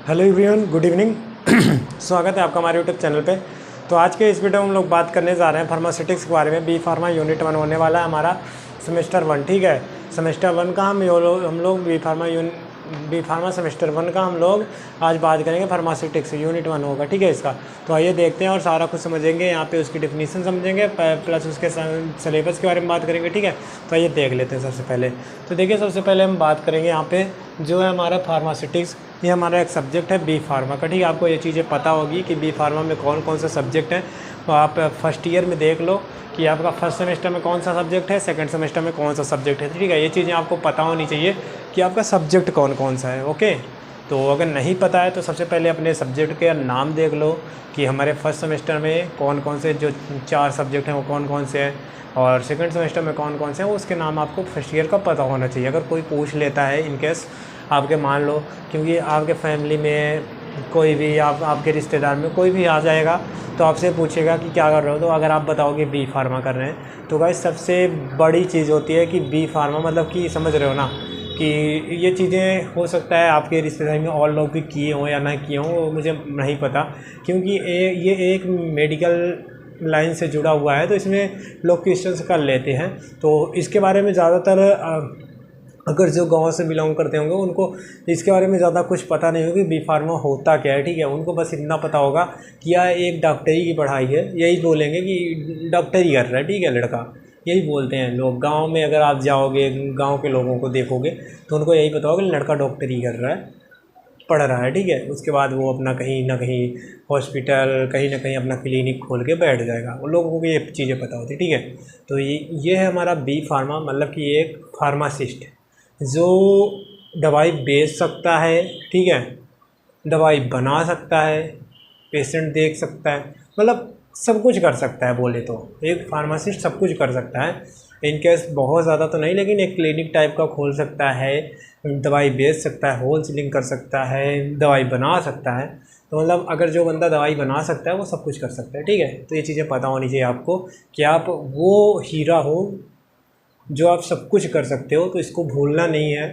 Hello everyone, good evening. स्वागत है आपका हमारे यूट्यूब चैनल पे। तो आज के इस वीडियो में हम लोग बात करने जा रहे हैं फार्मास्यूटिक्स के बारे में। बी फार्मा यूनिट 1 होने वाला है हमारा सेमेस्टर 1, ठीक है। सेमेस्टर 1 का हम लोग बी फार्मा सेमेस्टर 1 का हम लोग आज बात करेंगे। फार्मास्यूटिक्स यूनिट 1 होगा, ठीक है इसका। तो आइए देखते हैं और सारा कुछ समझेंगे। यहाँ पे उसकी डेफिनेशन समझेंगे, प्लस उसके सिलेबस के बारे में बात करेंगे, ठीक है। तो आइए देख लेते हैं सबसे पहले। तो देखिए, सबसे पहले हम बात करेंगे यहाँ पे जो है हमारा फार्मास्यूटिक्स। ये हमारा एक सब्जेक्ट है बी फार्मा का, ठीक है। आपको ये चीज़ें पता होगी कि बी फार्मा में कौन कौन से सब्जेक्ट हैं। तो आप फर्स्ट ईयर में देख लो कि आपका फर्स्ट सेमेस्टर में कौन सा सब्जेक्ट है, सेकंड सेमेस्टर में कौन सा सब्जेक्ट है, ठीक है। ये चीज़ें आपको पता होनी चाहिए कि आपका सब्जेक्ट कौन कौन सा है, ओके। तो अगर नहीं पता है तो सबसे पहले अपने सब्जेक्ट के नाम देख लो कि हमारे फर्स्ट सेमेस्टर में कौन कौन से जो 4 सब्जेक्ट हैं वो कौन कौन से हैं, और सेकंड सेमेस्टर में कौन कौन से हैं, उसके नाम आपको फर्स्ट ईयर का पता होना चाहिए। अगर कोई पूछ लेता है इनकेस आपके, मान लो क्योंकि आपके फैमिली में कोई भी आपके रिश्तेदार में कोई भी आ जाएगा तो आपसे पूछेगा कि क्या कर रहे हो, तो अगर आप बताओगे बी फार्मा कर रहे हैं, तो गाइस सबसे बड़ी चीज़ होती है कि बी फार्मा मतलब कि समझ रहे हो ना कि ये चीज़ें हो सकता है आपके रिश्तेदारी में और लोग भी किए हों या ना किए हों, वो मुझे नहीं पता। क्योंकि ये एक मेडिकल लाइन से जुड़ा हुआ है, तो इसमें लोग क्वेश्चंस कर लेते हैं। तो इसके बारे में ज़्यादातर अगर जो गांव से बिलोंग करते होंगे उनको इसके बारे में ज़्यादा कुछ पता नहीं होगी बी फार्मा होता क्या है, ठीक है। उनको बस इतना पता होगा कि यह एक डॉक्टरी की पढ़ाई है, यही बोलेंगे कि डॉक्टरी कर रहा है, ठीक है लड़का, यही बोलते हैं लोग। गांव में अगर आप जाओगे, गांव के लोगों को देखोगे तो उनको यही पता होगा कि लड़का डॉक्टरी कर रहा है, पढ़ रहा है, ठीक है। उसके बाद वो अपना कहीं ना कहीं हॉस्पिटल, कहीं ना कहीं अपना क्लिनिक खोल के बैठ जाएगा। उन लोगों को ये चीज़ें पता होती, ठीक है। तो ये है हमारा बी फार्मा, मतलब कि एक फार्मासिस्ट जो दवाई बेच सकता है, ठीक है, दवाई बना सकता है, पेशेंट देख सकता है, मतलब सब कुछ कर सकता है। बोले तो एक फार्मासिस्ट सब कुछ कर सकता है। इनकेस बहुत ज़्यादा तो नहीं, लेकिन एक क्लिनिक टाइप का खोल सकता है, दवाई बेच सकता है, होल सेलिंग कर सकता है, दवाई बना सकता है। तो मतलब अगर जो बंदा दवाई बना सकता है वो सब कुछ कर सकता है, ठीक है। तो ये चीज़ें पता होनी चाहिए आपको कि आप वो हीरा हो जो आप सब कुछ कर सकते हो। तो इसको भूलना नहीं है,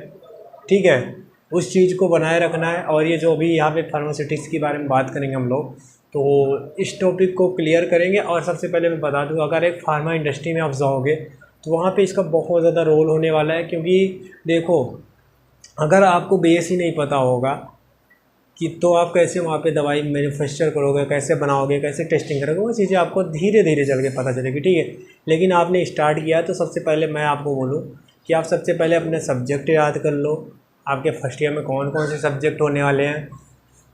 ठीक है, उस चीज़ को बनाए रखना है। और ये जो अभी यहाँ पे फार्मास्यूटिक्स के बारे में बात करेंगे हम लोग, तो इस टॉपिक को क्लियर करेंगे। और सबसे पहले मैं बता दूँ, अगर एक फार्मा इंडस्ट्री में आप जाओगे तो वहाँ पे इसका बहुत ज़्यादा रोल होने वाला है। क्योंकि देखो, अगर आपको बेस ही नहीं पता होगा कि तो आप कैसे वहाँ पे दवाई मैन्युफैक्चर करोगे, कैसे बनाओगे, कैसे टेस्टिंग करोगे, वो चीज़ें आपको धीरे धीरे चल के पता चलेगी, ठीक है। लेकिन आपने स्टार्ट किया तो सबसे पहले मैं आपको बोलूँ कि आप सबसे पहले अपने सब्जेक्ट याद कर लो। आपके फर्स्ट ईयर में कौन कौन से सब्जेक्ट होने वाले हैं।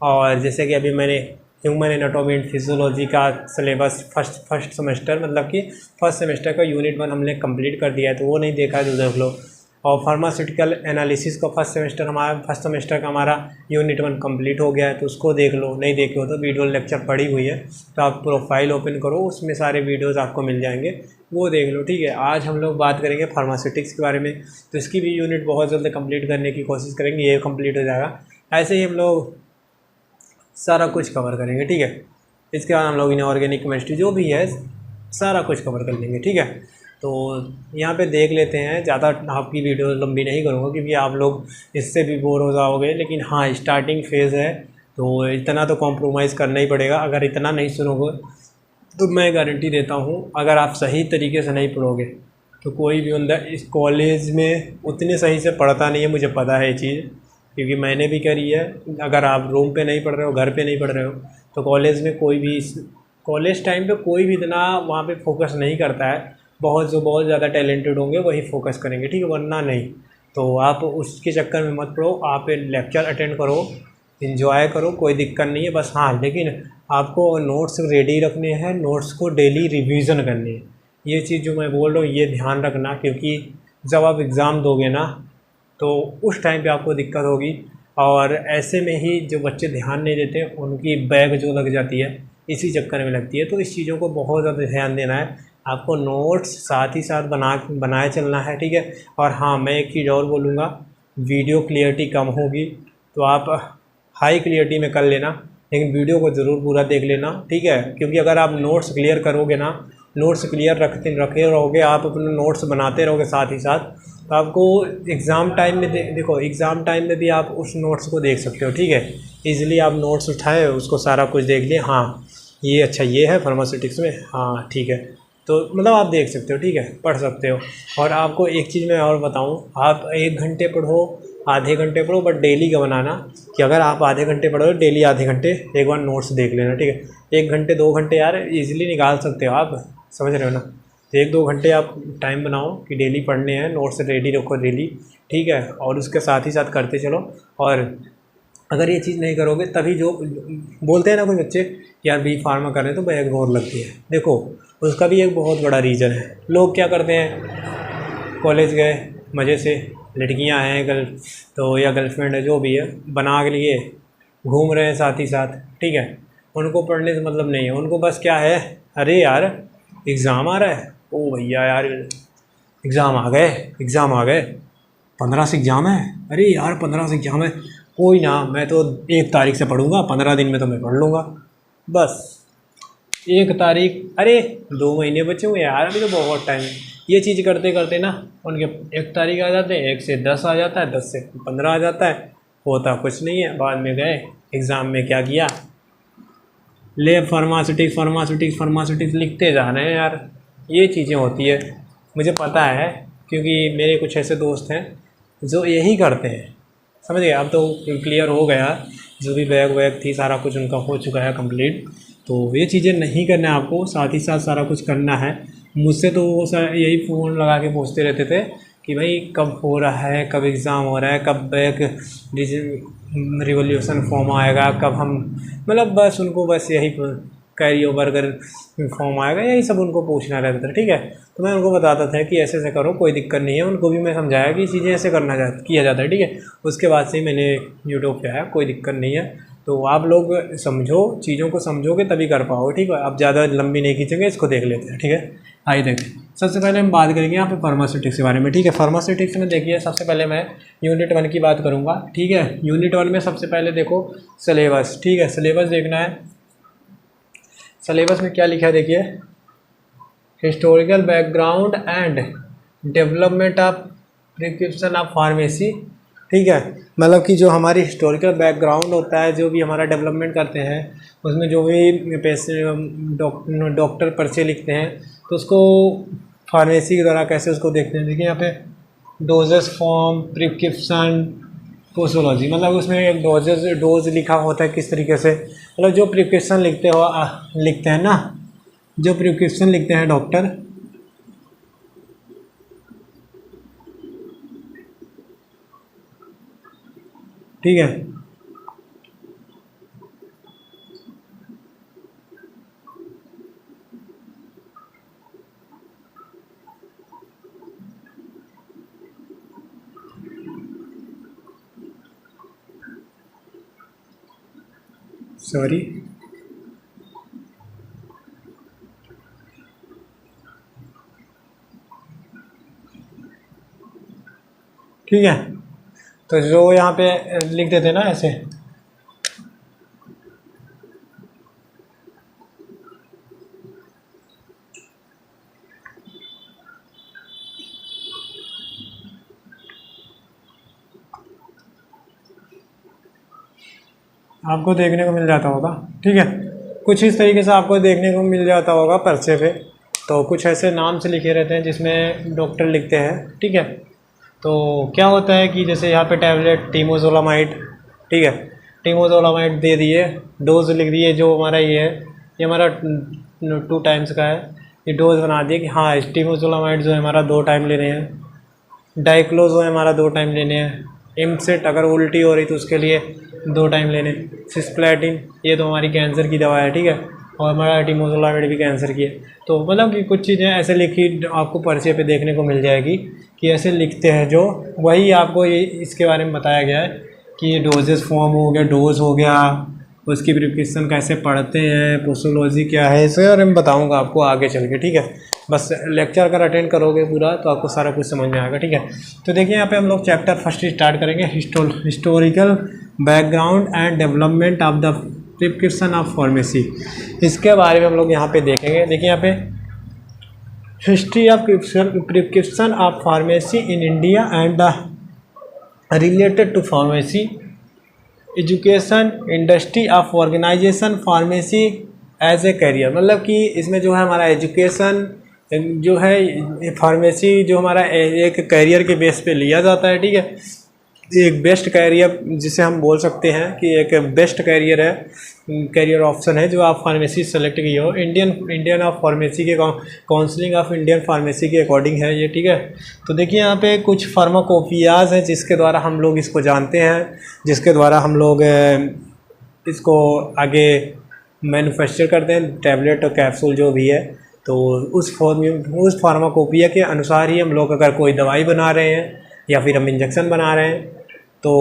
और जैसे कि अभी मैंने ह्यूमन एनाटॉमी एंड फिजियोलॉजी का सिलेबस फर्स्ट सेमेस्टर, मतलब कि फर्स्ट सेमेस्टर का यूनिट 1 हमने कंप्लीट कर दिया है, तो वो नहीं देखा है तो देख लो। और फार्मास्यूटिकल एनालिसिस का फर्स्ट सेमेस्टर का हमारा यूनिट 1 कंप्लीट हो गया है, तो उसको देख लो। नहीं देखे हो तो वीडियो लेक्चर पड़ी हुई है, तो आप प्रोफाइल ओपन करो, उसमें सारे वीडियोस आपको मिल जाएंगे, वो देख लो, ठीक है। आज हम लोग बात करेंगे फार्मास्यूटिक्स के बारे में, तो इसकी भी यूनिट बहुत जल्द कंप्लीट करने की कोशिश करेंगे, ये कंप्लीट हो जाएगा। ऐसे ही हम लोग सारा कुछ कवर करेंगे, ठीक है। इसके बाद हम लोग इनऑर्गेनिक केमिस्ट्री जो भी है सारा कुछ कवर कर लेंगे, ठीक है। तो यहाँ पे देख लेते हैं, ज़्यादा आपकी वीडियो लंबी नहीं करूँगा क्योंकि आप लोग इससे भी बोर हो जाओगे। लेकिन हाँ, स्टार्टिंग फेज़ है तो इतना तो कॉम्प्रोमाइज़ करना ही पड़ेगा। अगर इतना नहीं सुनोगे तो मैं गारंटी देता हूँ, अगर आप सही तरीके से नहीं पढ़ोगे तो कोई भी बंदा इस कॉलेज में उतने सही से पढ़ता नहीं है। मुझे पता है ये चीज़, क्योंकि मैंने भी करी है। अगर आप रूम पे नहीं पढ़ रहे हो, घर पे नहीं पढ़ रहे हो, तो कॉलेज में कोई भी कॉलेज टाइम पे कोई भी इतना वहाँ पे फोकस नहीं करता है। बहुत ज़्यादा टैलेंटेड होंगे वही फोकस करेंगे, ठीक है, वरना नहीं। तो आप उसके चक्कर में मत पड़ो, आप लेक्चर अटेंड करो, एंजॉय करो, कोई दिक्कत नहीं है। बस हाँ, लेकिन आपको नोट्स रेडी रखने हैं, नोट्स को डेली रिवीजन करनी है। ये चीज़ जो मैं बोल रहा हूँ ये ध्यान रखना, क्योंकि जब आप एग्ज़ाम दोगे ना तो उस टाइम पे आपको दिक्कत होगी। और ऐसे में ही जो बच्चे ध्यान नहीं देते उनकी बैग जो लग जाती है इसी चक्कर में लगती है। तो इस चीज़ों को बहुत ज़्यादा ध्यान देना है। आपको नोट्स साथ ही साथ बनाए चलना है, ठीक है। और हाँ, मैं एक चीज़ और बोलूँगा, वीडियो क्लियरिटी कम होगी तो आप हाई क्लियरिटी में कर लेना, लेकिन वीडियो को ज़रूर पूरा देख लेना, ठीक है। क्योंकि अगर आप नोट्स क्लियर करोगे ना, नोट्स क्लियर रखे रहोगे, आप अपने नोट्स बनाते रहोगे साथ ही साथ, तो आपको एग्ज़ाम टाइम में देखो एग्ज़ाम टाइम में भी आप उस नोट्स को देख सकते हो, ठीक है। ईज़िली आप नोट्स उठाए, उसको सारा कुछ देख लिए, हाँ ये अच्छा ये है फार्मास्यूटिक्स में, हाँ ठीक है, तो मतलब आप देख सकते हो, ठीक है, पढ़ सकते हो। और आपको एक चीज़ मैं और बताऊँ, आप 1 घंटे पढ़ो, आधे घंटे पढ़ो, बट डेली का बनाना कि अगर आप आधे घंटे पढ़ो, डेली आधे घंटे एक बार नोट्स देख लेना, ठीक है। 1 घंटे 2 घंटे यार ईज़िली निकाल सकते हो आप, समझ रहे हो ना। तो 1-2 घंटे आप टाइम बनाओ कि डेली पढ़ने हैं, नोट्स रेडी रखो डेली, ठीक है। और उसके साथ ही साथ करते चलो। और अगर ये चीज़ नहीं करोगे तभी जो बोलते हैं ना कोई बच्चे कि यार बी फार्मा कर रहे हैं तो बैग बोर लगती है, देखो उसका भी एक बहुत बड़ा रीज़न है। लोग क्या करते हैं, कॉलेज गए मज़े से, लड़कियां हैं तो या गर्लफ्रेंड है जो भी है, बना के लिए घूम रहे हैं साथ ही साथ, ठीक है। उनको पढ़ने से मतलब नहीं है, उनको बस क्या है, अरे यार एग्ज़ाम आ रहा है, ओ भैया यार एग्ज़ाम आ गए 15 से एग्ज़ाम है, अरे यार 15 से एग्ज़ाम है, कोई ना मैं तो 1 तारीख से पढ़ूँगा, 15 दिन में तो मैं पढ़ लूँगा, बस 1 तारीख, अरे 2 महीने बचे हुए यार, अभी तो बहुत टाइम है। ये चीज़ करते करते ना उनके 1 तारीख आ जाते हैं, 1 से 10 आ जाता है, 10 से 15 आ जाता है, होता कुछ नहीं है। बाद में गए एग्ज़ाम में क्या किया, ले फार्मास्यूटिक्स लिखते जा रहे हैं यार। ये चीज़ें होती है, मुझे पता है, क्योंकि मेरे कुछ ऐसे दोस्त हैं जो यही करते हैं, समझ गए। अब तो क्लियर हो गया, जो भी बैग वैग थी सारा कुछ उनका हो चुका है कंप्लीट। तो ये चीज़ें नहीं करना है आपको, साथ ही साथ सारा कुछ करना है। मुझसे तो वो यही फ़ोन लगा के पूछते रहते थे कि भाई कब हो रहा है, कब एग्ज़ाम हो रहा है, कब बैग रिवोल्यूशन फॉर्म आएगा, कब हम, मतलब बस उनको बस यही कैरी ओवर कर फॉर्म आएगा, यही सब उनको पूछना रहता था, ठीक है। तो मैं उनको बताता था कि ऐसे ऐसे करो, कोई दिक्कत नहीं है। उनको भी मैं समझाया कि चीज़ें ऐसे किया जाता है, ठीक है। उसके बाद से ही मैंने यूट्यूब पे आया, कोई दिक्कत नहीं है। तो आप लोग समझो, चीज़ों को समझोगे तभी कर पाओगे, ठीक है। आप ज़्यादा लंबी नहीं खींचेंगे, इसको देख लेते हैं, ठीक है। आइए देखें, सबसे पहले हम बात करेंगे यहाँ पे फार्मास्यूटिक्स के बारे में, ठीक है। फार्मास्यूटिक्स में देखिए, सबसे पहले मैं यूनिट 1 की बात करूँगा, ठीक है। यूनिट 1 में सबसे पहले देखो सिलेबस, ठीक है, सिलेबस देखना है। सिलेबस में क्या लिखा है देखिए, historical background and development of prescription of pharmacy, ठीक है। मतलब कि जो हमारी हिस्टोरिकल बैकग्राउंड होता है, जो भी हमारा डेवलपमेंट करते हैं, उसमें जो भी डॉक्टर पर्चे लिखते हैं, तो उसको फार्मेसी के द्वारा कैसे उसको देखते हैं। देखिए यहाँ पे डोजेस फॉर्म, प्रिस्क्रिप्शन, पोसोलॉजी, मतलब उसमें एक डोज लिखा होता है किस तरीके से, मतलब जो प्रिस्क्रिप्शन लिखते हैं ना, जो प्रिस्क्रिप्शन लिखते हैं डॉक्टर, ठीक है। सॉरी, ठीक है। तो जो यहाँ पे लिख देते ना ऐसे, आपको देखने को मिल जाता होगा, ठीक है। कुछ इस तरीके से आपको देखने को मिल जाता होगा पर्चे पे। तो कुछ ऐसे नाम से लिखे रहते हैं जिसमें डॉक्टर लिखते हैं, ठीक है। तो क्या होता है कि जैसे यहाँ पे टैबलेट टीमोजोलामाइड, ठीक है, टीमोजोलामाइड दे दिए, डोज लिख दिए, जो हमारा ये हमारा 2 टाइम्स का है, ये डोज बना दिए कि हाँ टीमोजोलामाइड जो है हमारा 2 टाइम लेने हैं, डाइक्लोज जो है हमारा 2 टाइम लेने हैं, इमसेट अगर उल्टी हो रही तो उसके लिए 2 टाइम लेने, सिस्प्लेटिन ये तो हमारी कैंसर की दवा है, ठीक है, और हमारा टीमोजोलामाइड भी कैंसर की है। तो मतलब कि कुछ चीज़ें ऐसे लिखी आपको पर्चे पे देखने को मिल जाएगी कि ऐसे लिखते हैं, जो वही आपको ये इसके बारे में बताया गया है कि ये डोजेस फॉर्म हो गया, डोज हो गया, उसकी प्रिस्क्रिप्शन कैसे पढ़ते हैं, पोसोलॉजी क्या है, इसे और मैं बताऊँगा आपको आगे चल के, ठीक है। बस लेक्चर अगर अटेंड करोगे पूरा तो आपको सारा कुछ समझ में आएगा, ठीक है। तो देखिए यहाँ पे हम लोग चैप्टर फर्स्ट स्टार्ट करेंगे, historical background and development of the prescription of pharmacy. इसके बारे में हम लोग यहाँ पे देखेंगे। देखिए यहाँ पे history of prescription of pharmacy in India and the related to pharmacy education industry of organization pharmacy as a career. मतलब कि इसमें जो है हमारा एजुकेशन जो है फार्मेसी जो हमारा एक करियर के बेस पे लिया जाता है, ठीक है। एक बेस्ट कैरियर जिसे हम बोल सकते हैं कि एक बेस्ट कैरियर है, कैरियर ऑप्शन है जो आप फार्मेसी सेलेक्ट किए हो। इंडियन ऑफ फार्मेसी के काउंसिलिंग ऑफ इंडियन फार्मेसी के अकॉर्डिंग है ये, ठीक है। तो देखिए यहाँ पे कुछ फार्माकोपियाज हैं जिसके द्वारा हम लोग इसको जानते हैं, जिसके द्वारा हम लोग इसको आगे मैन्युफैक्चर करते हैं, टैबलेट और कैप्सूल जो भी है। तो उस फार्माकोपिया के अनुसार ही हम लोग अगर कोई दवाई बना रहे हैं या फिर हम इंजेक्शन बना रहे हैं तो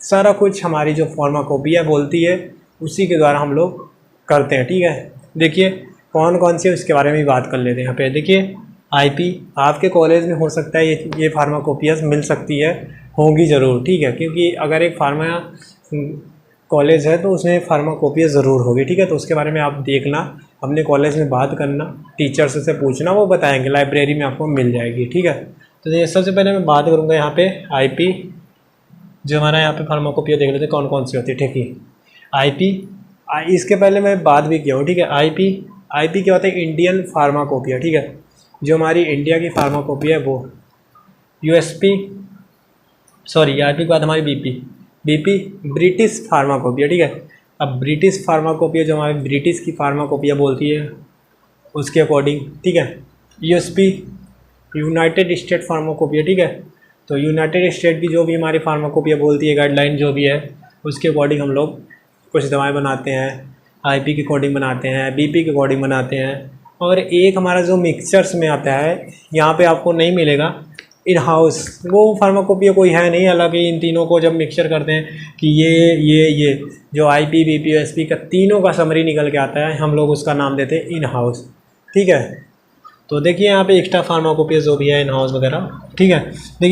सारा कुछ हमारी जो फार्माकोपिया बोलती है उसी के द्वारा हम लोग करते हैं, ठीक है। देखिए कौन कौन से उसके बारे में बात कर लेते हैं। यहाँ पे देखिए आईपी आपके कॉलेज में हो सकता है ये फार्माकोपियाज मिल सकती है, होंगी ज़रूर, ठीक है। क्योंकि अगर एक फार्मा कॉलेज है तो उसमें फार्माकोपिया ज़रूर होगी, ठीक है। तो उसके बारे में आप देखना, अपने कॉलेज में बात करना, टीचर्स से पूछना, वो बताएंगे, लाइब्रेरी में आपको मिल जाएगी, ठीक है। तो ये सबसे पहले मैं बात करूँगा यहाँ पे आईपी, जो हमारा यहाँ पे फार्माकोपिया देख लेते हैं कौन कौन सी होती है, ठीक है। आईपी इसके पहले मैं बात भी किया हूँ, ठीक है। आईपी क्या होता है, इंडियन फार्माकोपिया, ठीक है। जो हमारी इंडिया की फार्माकोपिया है वो यूएसपी, सॉरी आईपी के बाद हमारी बीपी ब्रिटिश फार्माकोपिया, ठीक है। अब ब्रिटिश फार्माकोपिया जो हमारी ब्रिटिश की फार्माकोपिया बोलती है उसके अकॉर्डिंग, ठीक है। यूएसपी यूनाइटेड स्टेट फार्माकोपिया, ठीक है। तो यूनाइटेड स्टेट की जो भी हमारी फार्माकोपिया बोलती है, गाइडलाइन जो भी है उसके अकॉर्डिंग हम लोग कुछ दवाएं बनाते हैं, आईपी के अकॉर्डिंग बनाते हैं, बीपी के अकॉर्डिंग बनाते हैं। और एक हमारा जो मिक्सचर्स में आता है, यहाँ पे आपको नहीं मिलेगा इन हाउस, वो फार्माकोपिया कोई है नहीं, हालांकि इन तीनों को जब मिक्सचर करते हैं कि ये जो आईपी बीपी एसपी का तीनों का समरी निकल के आता है, हम लोग उसका नाम देते हैं इन हाउस, ठीक है। तो देखिए यहाँ पे एक्स्ट्रा फार्माकोपिया जो भी है इन हाउस वगैरह, ठीक है। देखिए